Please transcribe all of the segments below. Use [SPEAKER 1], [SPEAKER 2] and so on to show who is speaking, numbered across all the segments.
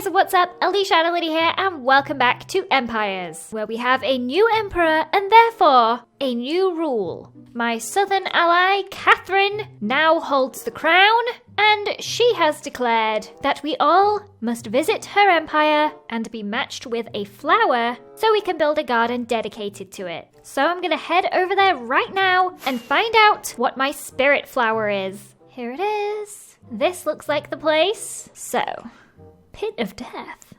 [SPEAKER 1] guys, what's up? LDShadowLady here, and welcome back to Empires, where we have a new emperor and therefore a new rule. My southern ally, Catherine, now holds the crown, and she has declared that we all must visit her empire and be matched with a flower so we can build a garden dedicated to it. So I'm gonna head over there right now and find out what my spirit flower is. Here it is. This looks like the place. So, pit of death.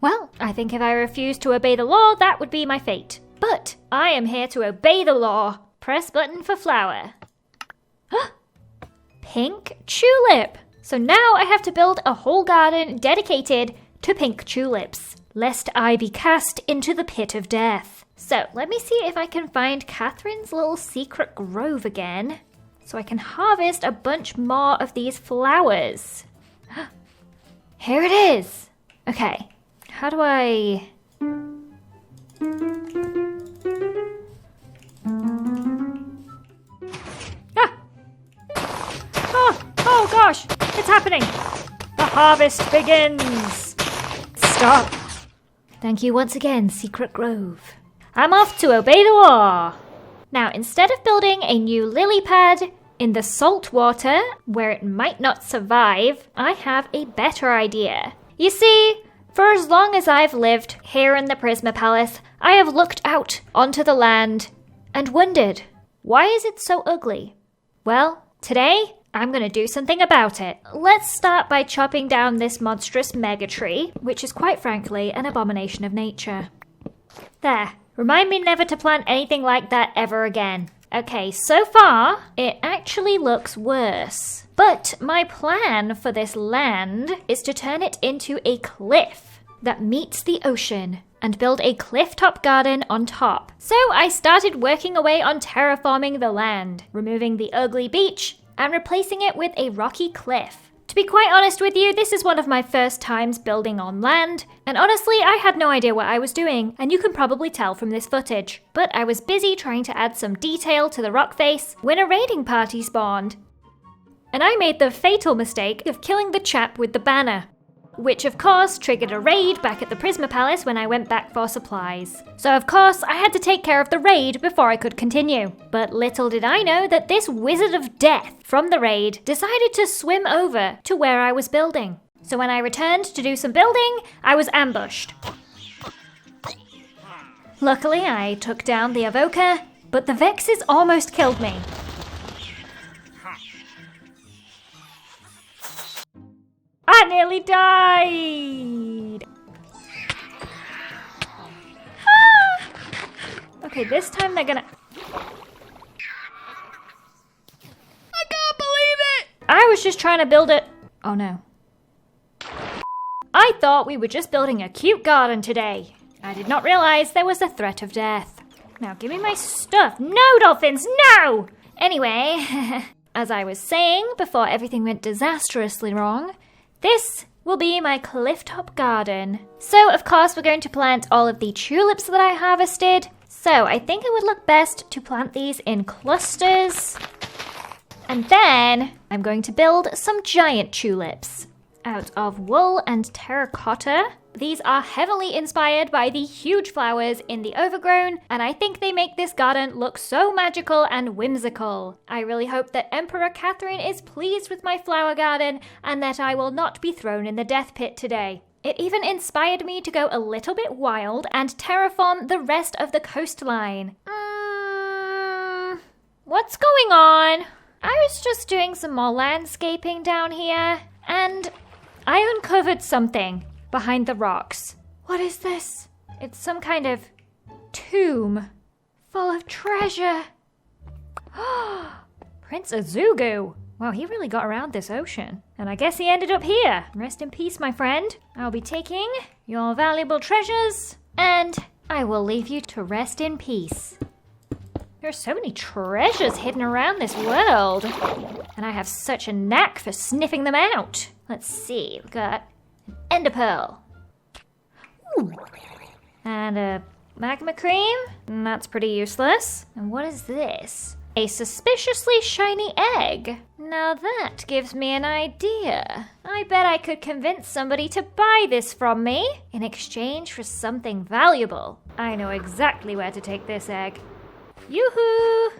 [SPEAKER 1] Well, I think if I refuse to obey the law, that would be my fate. But I am here to obey the law. Press button for flower. Pink tulip. So now I have to build a whole garden dedicated to pink tulips, lest I be cast into the pit of death. So let me see if I can find Catherine's little secret grove again, so I can harvest a bunch more of these flowers. Here it is. Okay, how do I... Oh gosh, it's happening. The harvest begins. Stop. Thank you once again, Secret Grove. I'm off to obey the law. Now, instead of building a new lily pad in the salt water where it might not survive, I have a better idea. You see, for as long as I've lived here in the Prisma Palace, I have looked out onto the land and wondered, why is it so ugly? Well, today, I'm gonna do something about it. Let's start by chopping down this monstrous mega tree, which is quite frankly an abomination of nature. There. Remind me never to plant anything like that ever again. Okay, so far, it actually looks worse. But my plan for this land is to turn it into a cliff that meets the ocean and build a clifftop garden on top. So I started working away on terraforming the land, removing the ugly beach and replacing it with a rocky cliff. To be quite honest with you, this is one of my first times building on land, and honestly, I had no idea what I was doing, and you can probably tell from this footage. But I was busy trying to add some detail to the rock face when a raiding party spawned. And I made the fatal mistake of killing the chap with the banner, which of course triggered a raid back at the Prisma Palace when I went back for supplies. So of course I had to take care of the raid before I could continue. But little did I know that this wizard of death from the raid decided to swim over to where I was building. So when I returned to do some building, I was ambushed. Luckily I took down the evoker, but the Vexes almost killed me. I nearly died! Ah! Okay, this time they're gonna... I can't believe it! I was just trying to build it... Oh no. I thought we were just building a cute garden today. I did not realize there was a threat of death. Now give me my stuff. No, dolphins, no! Anyway, as I was saying before everything went disastrously wrong, this will be my clifftop garden. So, of course, we're going to plant all of the tulips that I harvested. So, I think it would look best to plant these in clusters. And then, I'm going to build some giant tulips out of wool and terracotta. These are heavily inspired by the huge flowers in the overgrown, and I think they make this garden look so magical and whimsical. I really hope that Emperor Catherine is pleased with my flower garden and that I will not be thrown in the death pit today. It even inspired me to go a little bit wild and terraform the rest of the coastline. What's going on? I was just doing some more landscaping down here, and I uncovered something behind the rocks. What is this? It's some kind of tomb full of treasure. Prince Azugu. Wow, he really got around this ocean. And I guess he ended up here. Rest in peace, my friend. I'll be taking your valuable treasures, and I will leave you to rest in peace. There are so many treasures hidden around this world, and I have such a knack for sniffing them out. Let's see, we've got Ender Pearl. Ooh. And a magma cream. That's pretty useless. And what is this? A suspiciously shiny egg. Now that gives me an idea. I bet I could convince somebody to buy this from me in exchange for something valuable. I know exactly where to take this egg. Yoo-hoo!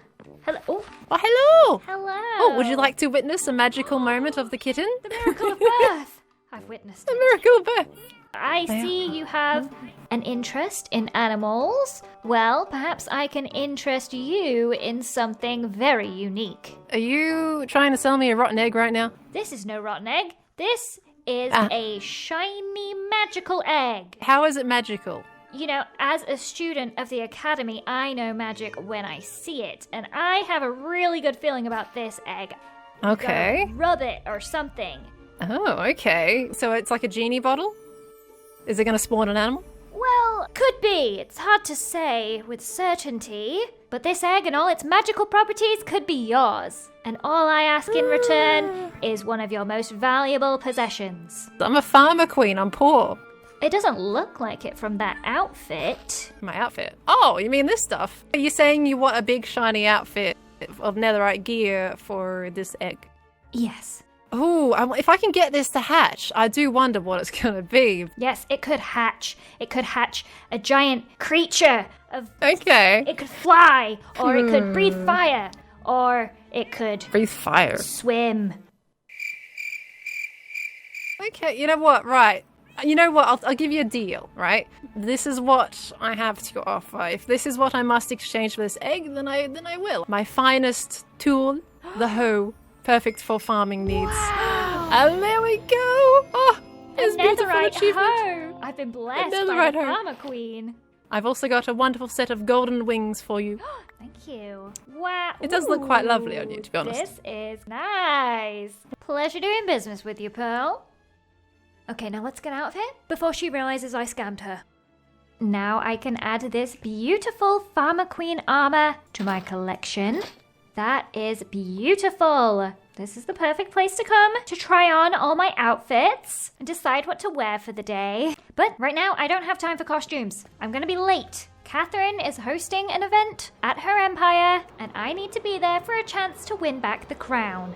[SPEAKER 1] Hello. Oh,
[SPEAKER 2] hello!
[SPEAKER 1] hello!
[SPEAKER 2] Oh, would you like to witness a magical moment of the kitten?
[SPEAKER 1] The miracle of birth! I've witnessed
[SPEAKER 2] The
[SPEAKER 1] it.
[SPEAKER 2] miracle of birth!
[SPEAKER 1] I see you have an interest in animals. Well, perhaps I can interest you in something very unique.
[SPEAKER 2] Are you trying to sell me a rotten egg right now?
[SPEAKER 1] This is no rotten egg. This is a shiny magical egg.
[SPEAKER 2] How is it magical?
[SPEAKER 1] You know, as a student of the academy, I know magic when I see it, and I have a really good feeling about this egg.
[SPEAKER 2] Okay.
[SPEAKER 1] Gotta rub it or something.
[SPEAKER 2] Oh, okay. So it's like a genie bottle? Is it going to spawn an animal?
[SPEAKER 1] Well, could be. It's hard to say with certainty. But this egg and all its magical properties could be yours. And all I ask in return is one of your most valuable possessions.
[SPEAKER 2] I'm a farmer queen. I'm poor.
[SPEAKER 1] It doesn't look like it from that outfit.
[SPEAKER 2] My outfit? Oh, you mean this stuff? Are you saying you want a big shiny outfit of netherite gear for this egg?
[SPEAKER 1] Yes.
[SPEAKER 2] Oh, if I can get this to hatch, I do wonder what it's going to be.
[SPEAKER 1] Yes, it could hatch. It could hatch a giant creature of...
[SPEAKER 2] Okay.
[SPEAKER 1] It could fly, or it could breathe fire, or it could...
[SPEAKER 2] Breathe fire.
[SPEAKER 1] Swim.
[SPEAKER 2] Okay, you know what? Right. You know what? I'll give you a deal, right? This is what I have to offer. If this is what I must exchange for this egg, then I will. My finest tool, the hoe. Perfect for farming needs.
[SPEAKER 1] Wow.
[SPEAKER 2] And there we go. Oh, it's beautiful achievement.
[SPEAKER 1] Hoe. I've been blessed by the farmer queen.
[SPEAKER 2] I've also got a wonderful set of golden wings for you.
[SPEAKER 1] Thank you. Wow.
[SPEAKER 2] It does look quite lovely on you, to be honest.
[SPEAKER 1] This is nice. Pleasure doing business with you, Pearl. Okay, now let's get out of here before she realizes I scammed her. Now I can add this beautiful farmer queen armor to my collection. That is beautiful. This is the perfect place to come to try on all my outfits and decide what to wear for the day. But right now, I don't have time for costumes. I'm gonna be late. Catherine is hosting an event at her empire, and I need to be there for a chance to win back the crown.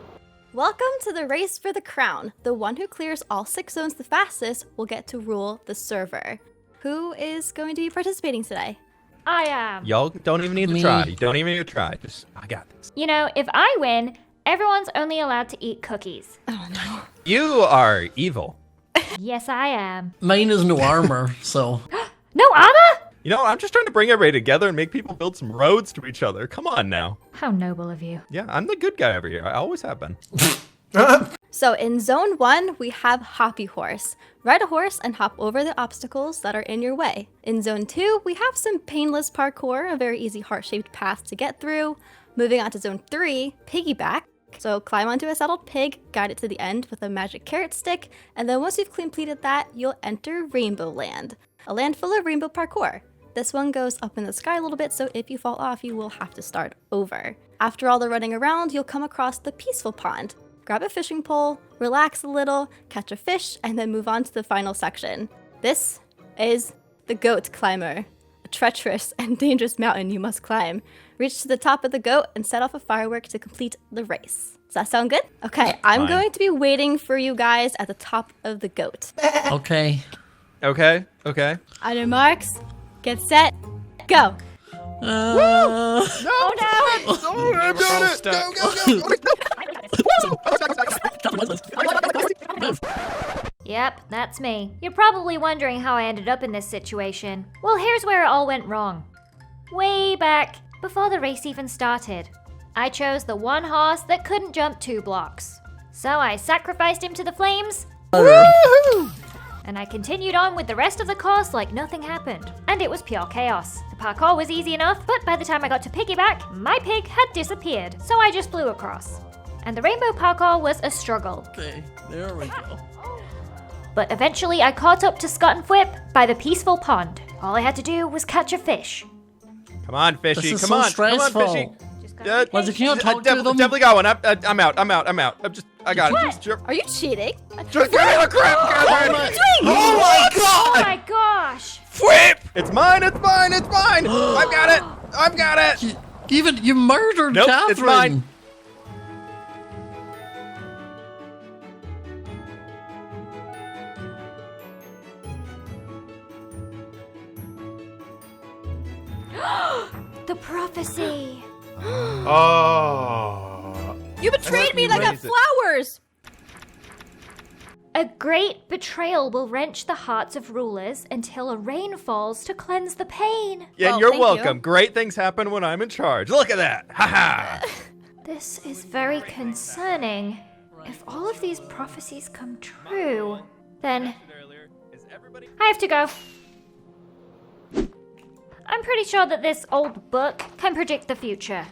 [SPEAKER 3] Welcome to the race for the crown. The one who clears all 6 zones the fastest will get to rule the server. Who is going to be participating today?
[SPEAKER 1] I am.
[SPEAKER 4] Y'all don't even need to try. You don't even need to try. Just, I got this.
[SPEAKER 1] You know, if I win, everyone's only allowed to eat cookies.
[SPEAKER 3] Oh no.
[SPEAKER 4] You are evil.
[SPEAKER 1] Yes, I am.
[SPEAKER 5] Mine is no armor, so...
[SPEAKER 1] No armor?
[SPEAKER 4] You know, I'm just trying to bring everybody together and make people build some roads to each other. Come on now.
[SPEAKER 1] How noble of you.
[SPEAKER 4] Yeah, I'm the good guy over here. I always have been.
[SPEAKER 3] So in zone 1, we have Hoppy Horse. Ride a horse and hop over the obstacles that are in your way. In zone 2, we have some painless parkour, a very easy heart-shaped path to get through. Moving on to zone 3, Piggyback. So climb onto a saddled pig, guide it to the end with a magic carrot stick, and then once you've completed that, you'll enter Rainbow Land, a land full of rainbow parkour. This one goes up in the sky a little bit, so if you fall off, you will have to start over. After all the running around, you'll come across the Peaceful Pond. Grab a fishing pole, relax a little, catch a fish, and then move on to the final section. This is the Goat Climber, a treacherous and dangerous mountain you must climb. Reach to the top of the goat and set off a firework to complete the race. Does that sound good? Okay, I'm going to be waiting for you guys at the top of the goat.
[SPEAKER 5] Okay.
[SPEAKER 4] Okay.
[SPEAKER 3] On your marks, get set, go!
[SPEAKER 4] No!
[SPEAKER 1] Oh no!
[SPEAKER 4] Oh, I'm doing it! Go!
[SPEAKER 1] Yep, that's me. You're probably wondering how I ended up in this situation. Well, here's where it all went wrong. Way back, before the race even started, I chose the one horse that couldn't jump 2 blocks. So I sacrificed him to the flames. Woo-hoo! And I continued on with the rest of the course like nothing happened. And it was pure chaos. The parkour was easy enough, but by the time I got to Piggyback, my pig had disappeared. So I just flew across. And the rainbow parkour was a struggle.
[SPEAKER 5] Okay, there we go.
[SPEAKER 1] But eventually I caught up to Scott and Whip by the Peaceful Pond. All I had to do was catch a fish.
[SPEAKER 4] Come on, fishy.
[SPEAKER 5] This is
[SPEAKER 4] Come
[SPEAKER 5] so
[SPEAKER 4] on,
[SPEAKER 5] stressful.
[SPEAKER 4] fishy.
[SPEAKER 5] Well, if you don't talk to them...
[SPEAKER 4] Definitely got one. I'm out. I got
[SPEAKER 1] What?
[SPEAKER 4] it.
[SPEAKER 3] Are you cheating?
[SPEAKER 4] Crap, Catherine.
[SPEAKER 1] Oh
[SPEAKER 4] my God!
[SPEAKER 1] my gosh!
[SPEAKER 4] Whip! It's mine. I've got it.
[SPEAKER 5] You murdered
[SPEAKER 4] Nope,
[SPEAKER 5] Catherine.
[SPEAKER 4] it's mine.
[SPEAKER 1] The prophecy.
[SPEAKER 4] Oh.
[SPEAKER 3] You betrayed me and I got
[SPEAKER 4] Raise it.
[SPEAKER 3] flowers!
[SPEAKER 1] A great betrayal will wrench the hearts of rulers until a rain falls to cleanse the pain.
[SPEAKER 4] Yeah,
[SPEAKER 3] Well,
[SPEAKER 4] you're
[SPEAKER 3] thank you.
[SPEAKER 4] welcome. Great things happen when I'm in charge. Look at that. Ha ha.
[SPEAKER 1] This is very concerning. If all of these prophecies come true, then I have to go. I'm pretty sure that this old book can predict the future.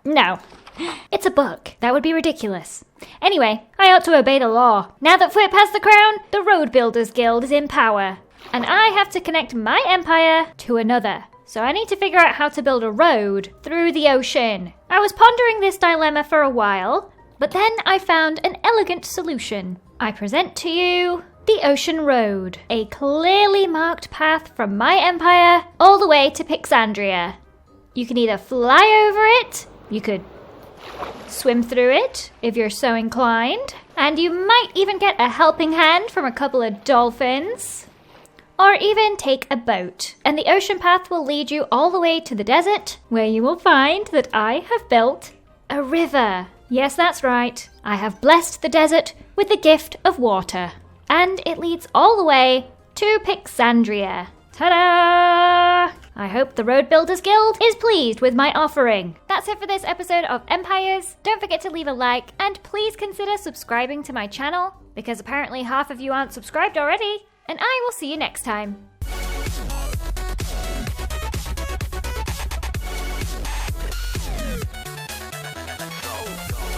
[SPEAKER 1] No. It's a book. That would be ridiculous. Anyway, I ought to obey the law. Now that Flip has the crown, the Road Builders Guild is in power. And I have to connect my empire to another. So I need to figure out how to build a road through the ocean. I was pondering this dilemma for a while, but then I found an elegant solution. I present to you the Ocean Road, a clearly marked path from my empire all the way to Pixandria. You can either fly over it, you could swim through it if you're so inclined, and you might even get a helping hand from a couple of dolphins. Or even take a boat, and the ocean path will lead you all the way to the desert, where you will find that I have built a river. Yes, that's right. I have blessed the desert with the gift of water. And it leads all the way to Pixandria. Ta-da! I hope the Road Builders Guild is pleased with my offering. That's it for this episode of Empires. Don't forget to leave a like, and please consider subscribing to my channel, because apparently half of you aren't subscribed already. And I will see you next time.